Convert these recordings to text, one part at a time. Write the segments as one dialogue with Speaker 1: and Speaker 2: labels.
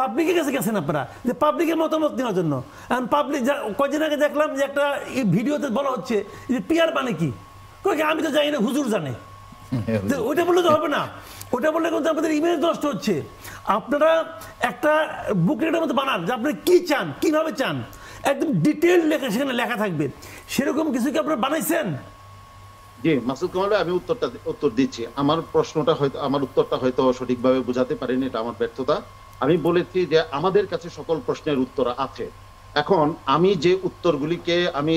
Speaker 1: পাবলিকের কাছে গেছেন আপনারা যে পাবলিকের মতামত নেওয়ার জন্য। এখন পাবলিক কয়েকদিন আগে দেখলাম যে একটা ভিডিওতে বলা হচ্ছে যে পিয়ার মানে কি, আমি তো জানি না, হুজুর জানে। ওইটা বললে তো হবে না, ওটা বললে কিন্তু আমাদের ইমেজ নষ্ট হচ্ছে। আপনারা একটা বুকলেটের মতো বানান যে আপনি কি চান, কিভাবে চান, একদম ডিটেইল লেখা সেখানে লেখা থাকবে। সেরকম কিছু কি আপনারা বানাইছেন?
Speaker 2: জি মাসুদ কামাল, আমি উত্তর দিচ্ছি। আমার প্রশ্নটা হয়তো, আমার উত্তরটা হয়তো সঠিকভাবে বোঝাতে পারিনি, এটা আমার ব্যর্থতা। আমি বলেছি যে আমাদের কাছে সকল প্রশ্নের উত্তর আছে। এখন আমি যে উত্তরগুলিকে আমি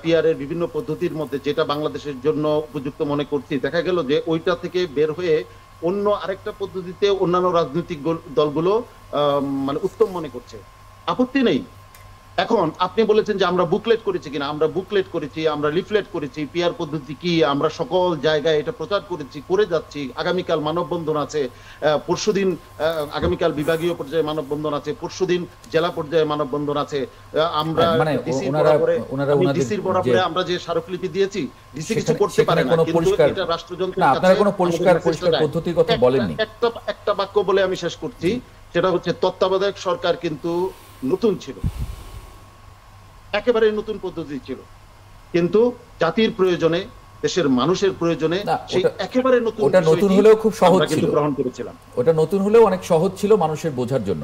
Speaker 2: পিআরের বিভিন্ন পদ্ধতির মধ্যে যেটা বাংলাদেশের জন্য উপযুক্ত মনে করছি, দেখা গেল যে ওইটা থেকে বের হয়ে অন্য আরেকটা পদ্ধতিতে অন্যান্য রাজনৈতিক দলগুলো মানে উত্তম মনে করছে, আপত্তি নেই। এখন আপনি বলেছেন যে আমরা বুকলেট করেছি কিনা, আমরা বুকলেট করেছি, আমরা লিফলেট করেছি, পিআর পদ্ধতি কি আমরা সকল জায়গায় এটা প্রচার করেছি, করে যাচ্ছি। আগামীকাল মানববন্ধন আছে, পরশুদিন আগামীকাল বিভাগীয় পর্যায়ে মানববন্ধন আছে, পরশুদিন জেলা পর্যায়ে মানববন্ধন আছে। আমরা ডিসির বরাবরে আমরা যে স্মারকলিপি দিয়েছি, ডিসি কিছু করতে পারে না, কিন্তু এটা রাষ্ট্রযন্ত্রের
Speaker 3: আপনারা কোনো পরিষ্কার পদ্ধতির কথা বলেননি।
Speaker 2: একটা বাক্য বলে আমি শেষ করছি, সেটা হচ্ছে তত্ত্বাবধায়ক সরকার কিন্তু নতুন ছিল, একেবারে নতুন পদ্ধতি ছিল, কিন্তু জাতির প্রয়োজনে, দেশের মানুষের প্রয়োজনে সেই একেবারে নতুন,
Speaker 3: ওটা নতুন হলেও খুব সহজ ছিল,
Speaker 2: গ্রহণ করেছিলাম।
Speaker 3: ওটা নতুন হলেও অনেক সহজ ছিল মানুষের বোঝার জন্য।